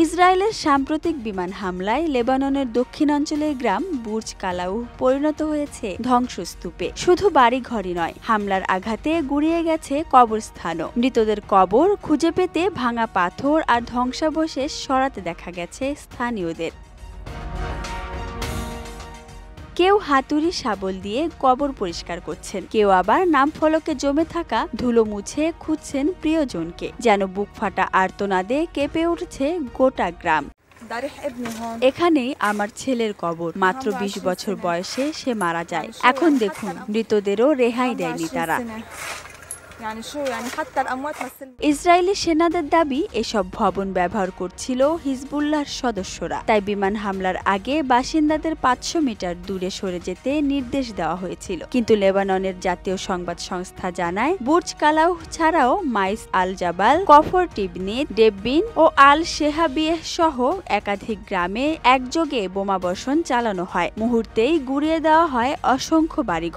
ইসরায়েলের সাম্প্রতিক বিমান হামলায় লেবাননের দক্ষিণাঞ্চলের গ্রাম বুর্জ কালাউ পরিণত হয়েছে ধ্বংসস্তূপে। শুধু বাড়িঘরই নয়, হামলার আঘাতে গুঁড়িয়ে গেছে কবরস্থানও। মৃতদের কবর খুঁজে পেতে ভাঙা পাথর আর ধ্বংসাবশেষ সরাতে দেখা গেছে স্থানীয়দের। কেউ হাতুড়ি শাবল দিয়ে কবর পরিষ্কার করছেন, কেউ আবার নাম ফলকে জমে থাকা ধুলো মুছে খুঁজছেন প্রিয়জনকে। যেন বুক ফাটা আর্তনাদে কেঁপে উঠছে গোটা গ্রাম। এখানেই আমার ছেলের কবর, মাত্র ২০ বছর বয়সে সে মারা যায়। এখন দেখুন, মৃতদেরও রেহাই দেয়নি তারা। ইসরায়েলি সেনাদের দাবি, এসব ভবন ব্যবহার করছিল হিজবুল্লাহর সদস্যরা। তাই বিমান হামলার আগে বাসিন্দাদের ৫০০ মিটার দূরে সরে যেতে নির্দেশ দেওয়া হয়েছিল। কিন্তু লেবাননের জাতীয় সংবাদ সংস্থা জানায়, বুর্জ কালাউ ছাড়াও মাইস আল জাবাল, কফর টিবনিত, ডেব্বিন ও আল শেহাবিয়েহ সহ একাধিক গ্রামে একযোগে বোমাবর্ষণ চালানো হয়। মুহূর্তেই গুঁড়িয়ে দেওয়া হয় অসংখ্য বাড়ি।